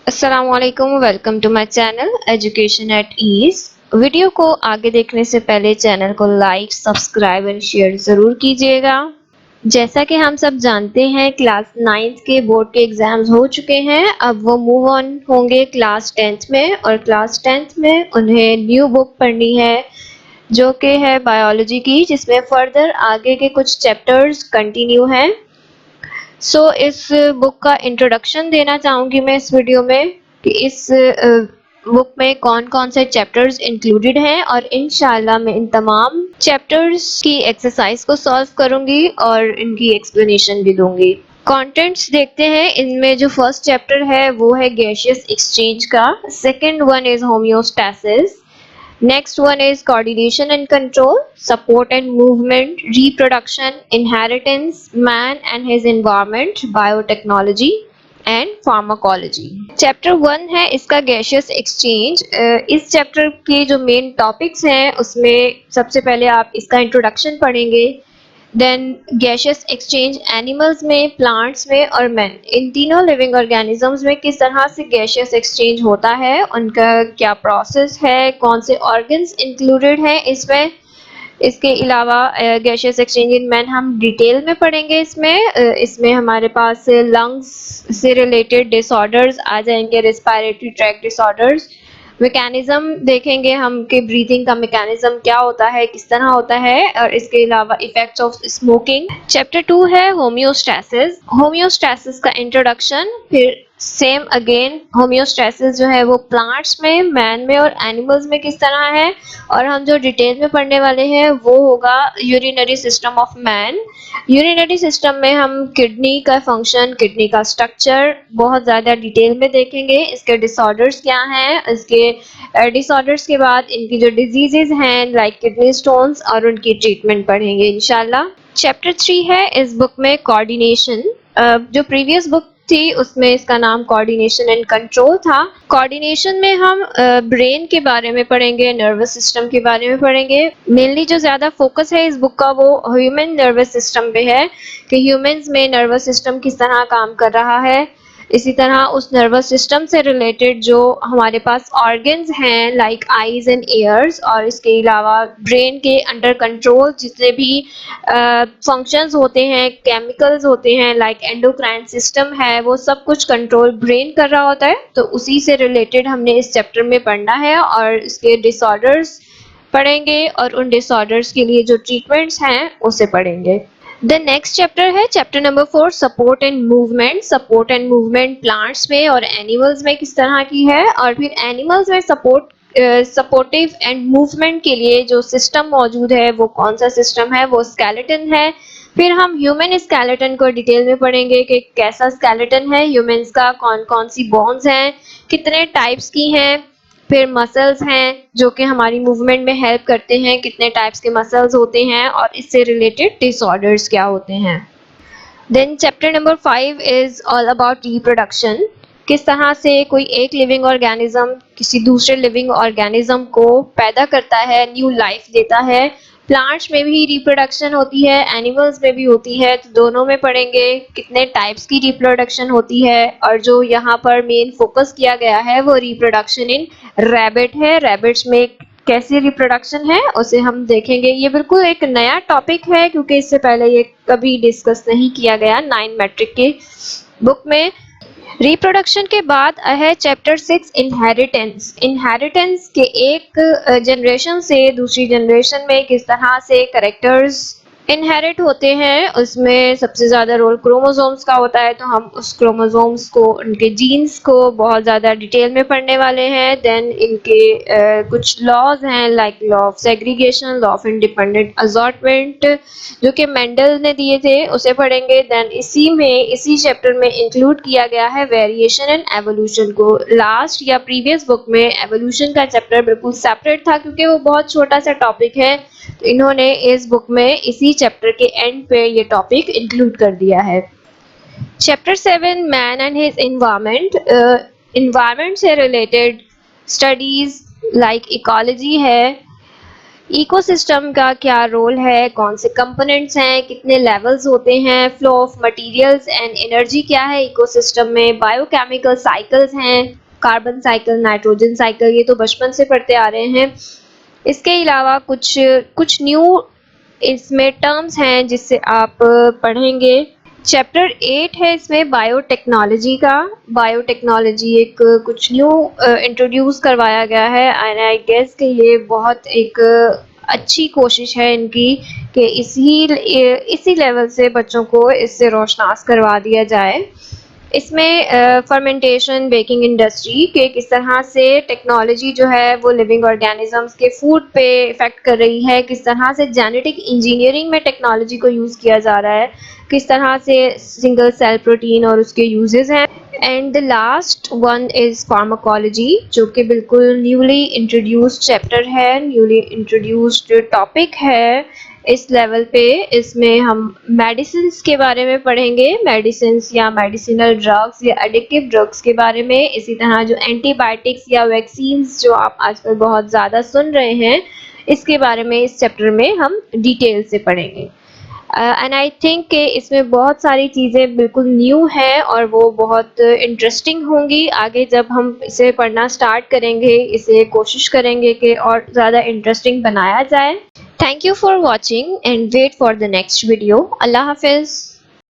अस्सलामुअलैकुम, welcome to my channel education at ease. Video को आगे देखने से पहले चैनल को लाइक, सब्सक्राइब एंड शेयर ज़रूर कीजिएगा। जैसा कि हम सब जानते हैं, क्लास 9th के बोर्ड के एग्ज़ाम्स हो चुके हैं। अब वो मूव ऑन होंगे क्लास 10th में, और क्लास 10th में उन्हें न्यू बुक पढ़नी है जो कि है बायोलॉजी की, जिसमें फर्दर आगे के कुछ चैप्टर्स कंटिन्यू हैं। इस बुक का इंट्रोडक्शन देना चाहूँगी मैं इस वीडियो में कि इस बुक में कौन कौन से चैप्टर्स इंक्लूडेड हैं, और इंशाल्लाह मैं इन तमाम चैप्टर्स की एक्सरसाइज को सॉल्व करूँगी और इनकी एक्सप्लेनेशन भी दूँगी। कंटेंट्स देखते हैं। इनमें जो फर्स्ट चैप्टर है वो है गैसियस एक्सचेंज का, second one is homeostasis, next one is coordination and control, support and movement, reproduction, inheritance, man and his environment, biotechnology and pharmacology. Chapter 1 है इसका गैसियस एक्सचेंज। इस चैप्टर के जो मेन टॉपिक्स हैं उसमें सबसे पहले आप इसका इंट्रोडक्शन पढ़ेंगे, देन गैसियस एक्सचेंज एनिमल्स में, प्लांट्स में और मैन, इन तीनों लिविंग ऑर्गेनिजम्स में किस तरह से गैसियस एक्सचेंज होता है, उनका क्या प्रोसेस है, कौन से ऑर्गन्स इंक्लूडेड हैं इसमें। इसके अलावा गैसियस एक्सचेंज इन मैन हम डिटेल में पढ़ेंगे। इसमें हमारे पास लंग्स से रिलेटेड डिसऑर्डर्स आ जाएंगे, रेस्पिरेटरी ट्रैक्ट डिसऑर्डर्स, मैकेनिज्म देखेंगे हम कि ब्रीथिंग का मैकेनिज्म क्या होता है, किस तरह होता है, और इसके अलावा इफेक्ट्स ऑफ स्मोकिंग। चैप्टर 2 है होम्योस्टैसिस। होम्योस्टैसिस का इंट्रोडक्शन, फिर सेम अगेन होम्योस्टैसिस जो है वो प्लांट्स में, मैन में और एनिमल्स में किस तरह है, और हम जो डिटेल में पढ़ने वाले हैं वो होगा urinary system of man. Urinary system में हम किडनी का फंक्शन, किडनी का स्ट्रक्चर बहुत ज़्यादा डिटेल में देखेंगे, इसके डिसऑर्डर्स क्या हैं, इसके डिसऑर्डर्स के बाद इनकी जो डिजीजेज हैं लाइक किडनी स्टोन्स और उनकी ट्रीटमेंट पढ़ेंगे इंशाल्लाह। चैप्टर 3 है इस बुक में कोऑर्डिनेशन। जो प्रीवियस बुक थी उसमें इसका नाम कोऑर्डिनेशन एंड कंट्रोल था। कोऑर्डिनेशन में हम ब्रेन के बारे में पढ़ेंगे, नर्वस सिस्टम के बारे में पढ़ेंगे। मेनली जो ज़्यादा फोकस है इस बुक का वो ह्यूमन नर्वस सिस्टम पे है कि ह्यूमंस में नर्वस सिस्टम किस तरह काम कर रहा है। इसी तरह उस नर्वस सिस्टम से रिलेटेड जो हमारे पास ऑर्गन्स हैं लाइक आईज एंड ईयर्स, और इसके अलावा ब्रेन के अंडर कंट्रोल जितने भी फंक्शंस होते हैं, केमिकल्स होते हैं लाइक एंडोक्राइन सिस्टम है, वो सब कुछ कंट्रोल ब्रेन कर रहा होता है। तो उसी से रिलेटेड हमने इस चैप्टर में पढ़ना है और इसके डिसऑर्डर्स पढ़ेंगे और उन डिसऑर्डर्स के लिए जो ट्रीटमेंट्स हैं उसे पढ़ेंगे। द नेक्स्ट चैप्टर है chapter number 4, support and movement. Support and movement plants में और एनिमल्स में किस तरह की है, और फिर एनिमल्स में सपोर्टिव एंड मूवमेंट के लिए जो सिस्टम मौजूद है वो कौन सा सिस्टम है, वो स्केलेटन है। फिर हम ह्यूमन स्केलेटन को डिटेल में पढ़ेंगे कि कैसा स्केलेटन है ह्यूमंस का, कौन कौन सी बोन्स हैं, कितने टाइप्स की हैं। फिर मसल्स हैं जो कि हमारी मूवमेंट में हेल्प करते हैं, कितने टाइप्स के मसल्स होते हैं और इससे रिलेटेड डिसऑर्डर्स क्या होते हैं। Then chapter number 5 is all about reproduction. किस तरह से कोई एक लिविंग ऑर्गेनिज्म किसी दूसरे लिविंग ऑर्गेनिज्म को पैदा करता है, न्यू लाइफ देता है। प्लांट्स में भी रिप्रोडक्शन होती है, एनिमल्स में भी होती है, तो दोनों में पढ़ेंगे कितने टाइप्स की रिप्रोडक्शन होती है। और जो यहाँ पर मेन फोकस किया गया है वो रिप्रोडक्शन इन रैबिट है। रैबिट्स में कैसी रिप्रोडक्शन है उसे हम देखेंगे। ये बिल्कुल एक नया टॉपिक है क्योंकि इससे पहले ये कभी डिस्कस नहीं किया गया 9 मैट्रिक की बुक में। रिप्रोडक्शन के बाद है चैप्टर 6, इनहेरिटेंस। इनहेरिटेंस के एक जनरेशन से दूसरी जनरेशन में किस तरह से कैरेक्टर्स इनहेरिट होते हैं, उसमें सबसे ज़्यादा रोल क्रोमोसोम्स का होता है, तो हम उस क्रोमोसोम्स को, उनके जीन्स को बहुत ज़्यादा डिटेल में पढ़ने वाले हैं। देन इनके कुछ लॉज हैं like law of segregation, law of independent assortment जो कि मेंडल ने दिए थे, उसे पढ़ेंगे। देन इसी चैप्टर में इंक्लूड किया गया है वेरिएशन एंड एवोल्यूशन को। लास्ट या प्रीवियस बुक में एवोल्यूशन का चैप्टर बिल्कुल सेपरेट था क्योंकि वो बहुत छोटा सा टॉपिक है, तो इन्होंने इस बुक में इसी चैप्टर के एंड पे ये टॉपिक इंक्लूड कर दिया है। Chapter 7, man and his environment. Environment से रिलेटेड स्टडीज लाइक इकोलॉजी है, इकोसिस्टम का क्या रोल है, कौन से कंपोनेंट्स हैं, कितने लेवल्स होते हैं, flow of materials and energy क्या है इकोसिस्टम में, बायोकेमिकल साइकिल्स हैं, कार्बन साइकिल, नाइट्रोजन साइकिल, ये तो बचपन से पढ़ते आ रहे हैं। इसके अलावा कुछ कुछ न्यू इसमें टर्म्स हैं जिससे आप पढ़ेंगे। चैप्टर 8 है इसमें बायोटेक्नोलॉजी का। बायोटेक्नोलॉजी एक कुछ न्यू इंट्रोड्यूस करवाया गया है एंड आई गेस कि ये बहुत एक अच्छी कोशिश है इनकी कि इसी लेवल से बच्चों को इससे रोशनास करवा दिया जाए। इसमें फर्मेंटेशन, बेकिंग इंडस्ट्री के किस तरह से टेक्नोलॉजी जो है वो लिविंग ऑर्गेनिजम्स के फूड पे इफेक्ट कर रही है, किस तरह से जेनेटिक इंजीनियरिंग में टेक्नोलॉजी को यूज़ किया जा रहा है, किस तरह से सिंगल सेल प्रोटीन और उसके यूजेस हैं। And the last one is pharmacology, जो कि बिल्कुल न्यूली इंट्रोड्यूस्ड चैप्टर है, न्यूली इंट्रोड्यूस्ड टॉपिक है इस लेवल पे। इसमें हम मेडिसिन्स के बारे में पढ़ेंगे, मेडिसिन्स या मेडिसिनल ड्रग्स या एडिक्टिव ड्रग्स के बारे में। इसी तरह जो एंटीबायोटिक्स या वैक्सीन्स जो आप आजकल बहुत ज़्यादा सुन रहे हैं, इसके बारे में इस चैप्टर में हम डिटेल से पढ़ेंगे। एंड आई थिंक कि इसमें बहुत सारी चीज़ें बिल्कुल न्यू हैं और वो बहुत इंटरेस्टिंग होंगी। आगे जब हम इसे पढ़ना स्टार्ट करेंगे, इसे कोशिश करेंगे कि और ज़्यादा इंटरेस्टिंग बनाया जाए। Thank you for watching and wait for the next video. Allah Hafiz.